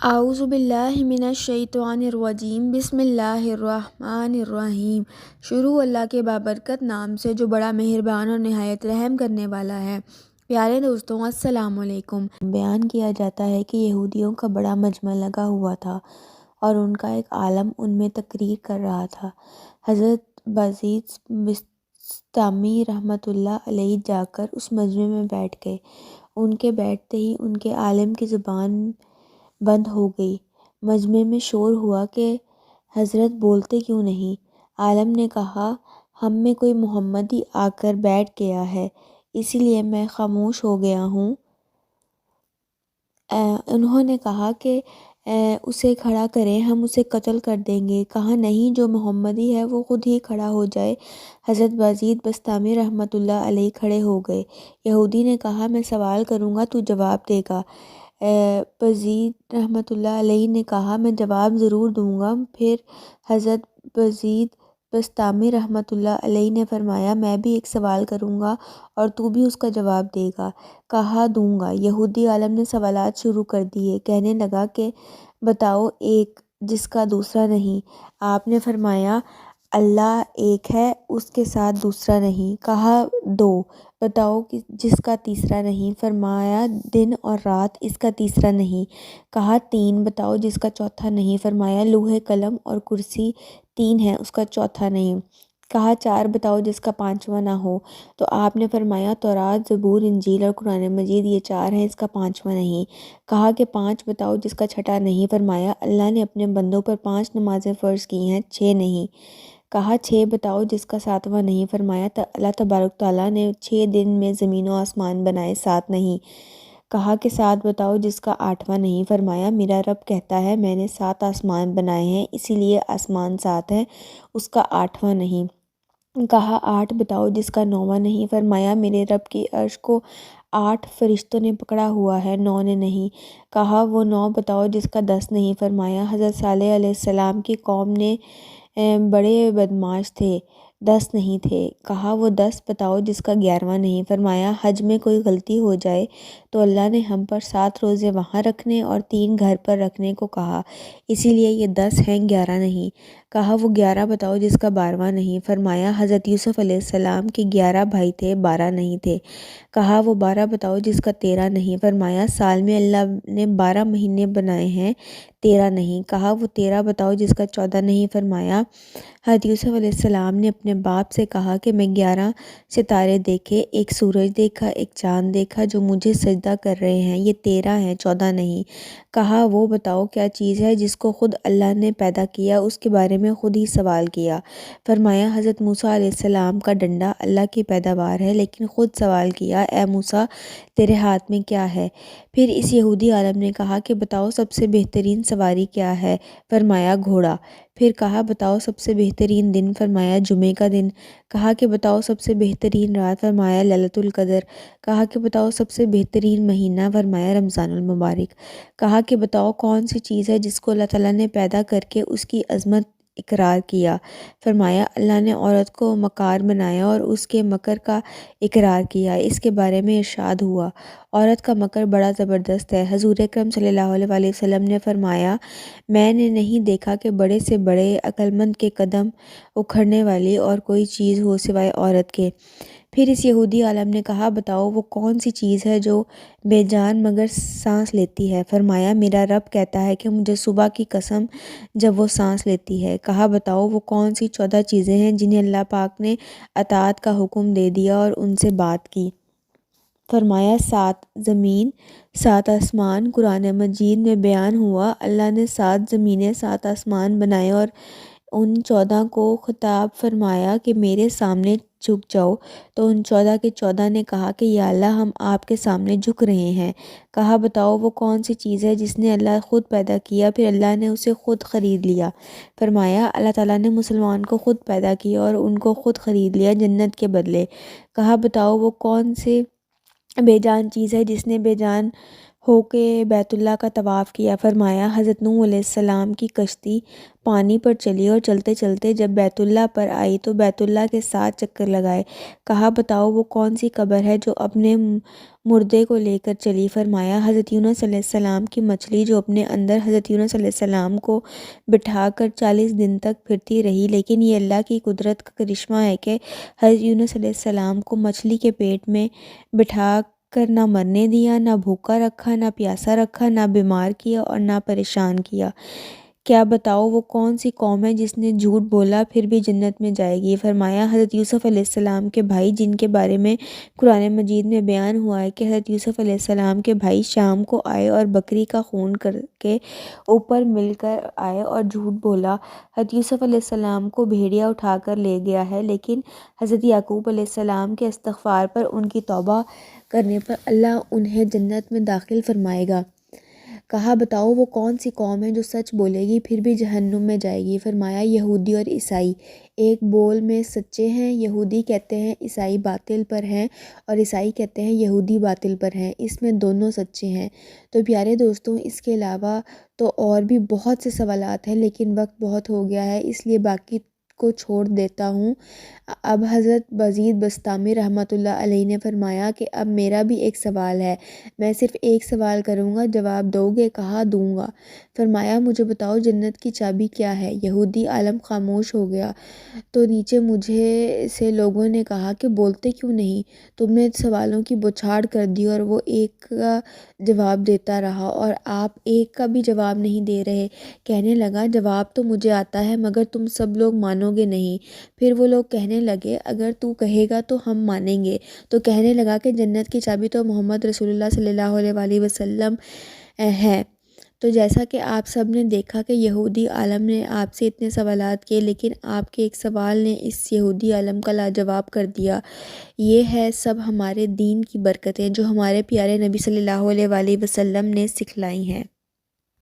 اعوذ باللہ من الشیطان الرجیم بسم اللہ الرحمن الرحیم۔ شروع اللہ کے بابرکت نام سے جو بڑا مہربان اور نہایت رحم کرنے والا ہے۔ پیارے دوستوں، السلام علیکم۔ بیان کیا جاتا ہے کہ یہودیوں کا بڑا مجمع لگا ہوا تھا اور ان کا ایک عالم ان میں تقریر کر رہا تھا۔ حضرت بازید بسطامی رحمۃ اللہ علیہ جا کر اس مجمع میں بیٹھ گئے۔ ان کے بیٹھتے ہی ان کے عالم کی زبان بند ہو گئی۔ مجمع میں شور ہوا کہ حضرت بولتے کیوں نہیں؟ عالم نے کہا، ہم میں کوئی محمدی آ کر بیٹھ گیا ہے، اسی لیے میں خاموش ہو گیا ہوں۔ انہوں نے کہا کہ اسے کھڑا کریں، ہم اسے قتل کر دیں گے۔ کہا نہیں، جو محمدی ہے وہ خود ہی کھڑا ہو جائے۔ حضرت بازید بسطامی رحمۃ اللہ علیہ کھڑے ہو گئے۔ یہودی نے کہا، میں سوال کروں گا، تو جواب دے گا۔ بازید رحمۃ اللہ علیہ نے کہا، میں جواب ضرور دوں گا۔ پھر حضرت بازید بسطامی رحمۃ اللہ علیہ نے فرمایا، میں بھی ایک سوال کروں گا اور تو بھی اس کا جواب دے گا۔ کہا، دوں گا۔ یہودی عالم نے سوالات شروع کر دیے۔ کہنے لگا کہ بتاؤ ایک جس کا دوسرا نہیں۔ آپ نے فرمایا، اللہ ایک ہے، اس کے ساتھ دوسرا نہیں۔ کہا، دو بتاؤ جس کا تیسرا نہیں۔ فرمایا، دن اور رات، اس کا تیسرا نہیں۔ کہا، تین بتاؤ جس کا چوتھا نہیں۔ فرمایا، لوح قلم اور کرسی تین ہے، اس کا چوتھا نہیں۔ کہا، چار بتاؤ جس کا پانچواں نہ ہو۔ تو آپ نے فرمایا، تورات، زبور، انجیل اور قرآن مجید، یہ چار ہیں، اس کا پانچواں نہیں۔ کہا کہ پانچ بتاؤ جس کا چھٹا نہیں۔ فرمایا، اللہ نے اپنے بندوں پر 5 نمازیں فرض کی ہیں، 6 نہیں۔ کہا، 6 بتاؤ جس کا ساتواں نہیں۔ فرمایا، اللہ تبارک تعالیٰ نے 6 دن میں زمین و آسمان بنائے، 7 نہیں۔ کہا کہ 7 بتاؤ جس کا 8واں نہیں۔ فرمایا، میرا رب کہتا ہے، میں نے 7 آسمان بنائے ہیں، اسی لیے آسمان 7 ہے، اس کا 8واں نہیں۔ کہا، 8 بتاؤ جس کا 9واں نہیں۔ فرمایا، میرے رب کی عرش کو 8 فرشتوں نے پکڑا ہوا ہے، 9 نے نہیں۔ کہا، وہ 9 بتاؤ جس کا 10 نہیں۔ فرمایا، حضرت صالح علیہ السلام کی قوم نے بڑے بدمعاش تھے، 10 نہیں تھے۔ کہا، وہ 10 بتاؤ جس کا 11واں نہیں۔ فرمایا، حج میں کوئی غلطی ہو جائے تو اللہ نے ہم پر 7 روزے وہاں رکھنے اور 3 گھر پر رکھنے کو کہا، اسی لیے یہ 10 ہیں، 11 نہیں۔ کہا، وہ 11 بتاؤ جس کا 12واں نہیں۔ فرمایا، حضرت یوسف علیہ السلام کے 11 بھائی تھے، 12 نہیں تھے۔ کہا، وہ 12 بتاؤ جس کا 13 نہیں۔ فرمایا، سال میں اللہ نے 12 مہینے بنائے ہیں، 13 نہیں۔ کہا، وہ 13 بتاؤ جس کا 14 نہیں۔ فرمایا، حضرت یوسف علیہ السلام نے اپنے باپ سے کہا کہ میں 11 ستارے دیکھے، ایک سورج دیکھا، ایک چاند دیکھا جو مجھے سجدہ کر رہے ہیں، یہ 13 ہیں، 14 نہیں۔ کہا، وہ بتاؤ کیا چیز ہے جس کو خود اللہ نے پیدا کیا، اس کے بارے میں خود ہی سوال کیا۔ فرمایا، حضرت موسیٰ علیہ السلام کا ڈنڈا اللہ کی پیداوار ہے، لیکن خود سوال کیا، اے موسیٰ تیرے ہاتھ میں کیا ہے؟ پھر اس یہودی عالم نے کہا کہ بتاؤ سب سے بہترین سواری کیا ہے؟ فرمایا، گھوڑا۔ پھر کہا، بتاؤ سب سے بہترین دن؟ فرمایا، جمعے کا دن۔ کہا کہ بتاؤ سب سے بہترین رات؟ فرمایا، لیلۃ القدر۔ کہا کہ بتاؤ سب سے بہترین مہینہ؟ فرمایا، رمضان المبارک۔ کہا کہ بتاؤ کون سی چیز ہے جس کو اللہ تعالیٰ نے پیدا کر کے اس کی عظمت اقرار کیا؟ فرمایا، اللہ نے عورت کو مکار بنایا اور اس کے مکر کا اقرار کیا۔ اس کے بارے میں ارشاد ہوا، عورت کا مکر بڑا زبردست ہے۔ حضور اکرم صلی اللہ علیہ وآلہ وسلم نے فرمایا، میں نے نہیں دیکھا کہ بڑے سے بڑے عقلمند کے قدم اکھڑنے والی اور کوئی چیز ہو سوائے عورت کے۔ پھر اس یہودی عالم نے کہا، بتاؤ وہ کون سی چیز ہے جو بے جان مگر سانس لیتی ہے؟ فرمایا، میرا رب کہتا ہے کہ مجھے صبح کی قسم جب وہ سانس لیتی ہے۔ کہا، بتاؤ وہ کون سی 14 چیزیں ہیں جنہیں اللہ پاک نے اطاعت کا حکم دے دیا اور ان سے بات کی؟ فرمایا، 7 زمین، 7 آسمان۔ قرآن مجید میں بیان ہوا، اللہ نے 7 زمینیں، 7 آسمان بنائے اور ان 14 کو خطاب فرمایا کہ میرے سامنے جھک جاؤ، تو ان 14 کے 14 نے کہا کہ یا اللہ، ہم آپ کے سامنے جھک رہے ہیں۔ کہا، بتاؤ وہ کون سی چیز ہے جس نے اللہ خود پیدا کیا، پھر اللہ نے اسے خود خرید لیا؟ فرمایا، اللہ تعالیٰ نے مسلمان کو خود پیدا کیا اور ان کو خود خرید لیا جنت کے بدلے۔ کہا، بتاؤ وہ کون سے بے جان چیز ہے جس نے بے جان ہو کے بیت اللہ کا طواف کیا۔ فرمایا حضرت نوح علیہ السلام کی کشتی پانی پر چلی اور چلتے چلتے جب بیت اللہ پر آئی تو بیت اللہ کے 7 چکر لگائے۔ کہا بتاؤ وہ کون سی قبر ہے جو اپنے مردے کو لے کر چلی؟ فرمایا حضرت یونس علیہ السلام کی مچھلی جو اپنے اندر حضرت یونس علیہ السلام کو بٹھا کر 40 دن تک پھرتی رہی، لیکن یہ اللہ کی قدرت کا کرشمہ ہے کہ حضرت یونس علیہ السلام کو مچھلی کے پیٹ میں بٹھا کر نہ مرنے دیا، نہ بھوکا رکھا، نہ پیاسا رکھا، نہ بیمار کیا اور نہ پریشان کیا۔ کیا بتاؤ وہ کون سی قوم ہے جس نے جھوٹ بولا پھر بھی جنت میں جائے گی؟ فرمایا حضرت یوسف علیہ السلام کے بھائی، جن کے بارے میں قرآن مجید میں بیان ہوا ہے کہ حضرت یوسف علیہ السلام کے بھائی شام کو آئے اور بکری کا خون کر کے اوپر مل کر آئے اور جھوٹ بولا۔ حضرت یوسف علیہ السلام کو بھیڑیا اٹھا کر لے گیا ہے، لیکن حضرت یعقوب علیہ السلام کے استغفار پر، ان کی توبہ کرنے پر اللہ انہیں جنت میں داخل فرمائے گا۔ کہا بتاؤ وہ کون سی قوم ہے جو سچ بولے گی پھر بھی جہنم میں جائے گی؟ فرمایا یہودی اور عیسائی ایک بول میں سچے ہیں۔ یہودی کہتے ہیں عیسائی باطل پر ہیں اور عیسائی کہتے ہیں یہودی باطل پر ہیں، اس میں دونوں سچے ہیں۔ تو پیارے دوستوں، اس کے علاوہ تو اور بھی بہت سے سوالات ہیں، لیکن وقت بہت ہو گیا ہے، اس لیے باقی کو چھوڑ دیتا ہوں۔ اب حضرت بازید بسطامی رحمۃ اللہ علیہ نے فرمایا کہ اب میرا بھی ایک سوال ہے، میں صرف ایک سوال کروں گا، جواب دو گے؟ کہا دوں گا۔ فرمایا مجھے بتاؤ جنت کی چابی کیا ہے؟ یہودی عالم خاموش ہو گیا تو نیچے مجھے سے لوگوں نے کہا کہ بولتے کیوں نہیں؟ تم نے سوالوں کی بوچھاڑ کر دی اور وہ ایک کا جواب دیتا رہا اور آپ ایک کا بھی جواب نہیں دے رہے۔ کہنے لگا جواب تو مجھے آتا ہے مگر تم سب لوگ مانو گے نہیں۔ پھر وہ لوگ کہنے لگے اگر تو کہے گا تو ہم مانیں گے۔ تو کہنے لگا کہ جنت کی چابی تو محمد رسول اللہ صلی اللہ علیہ وآلہ وسلم ہے۔ تو جیسا کہ آپ سب نے دیکھا کہ یہودی عالم نے آپ سے اتنے سوالات کیے، لیکن آپ کے ایک سوال نے اس یہودی عالم کا لاجواب کر دیا۔ یہ ہے سب ہمارے دین کی برکتیں جو ہمارے پیارے نبی صلی اللہ علیہ وآلہ وسلم نے سکھلائی ہیں۔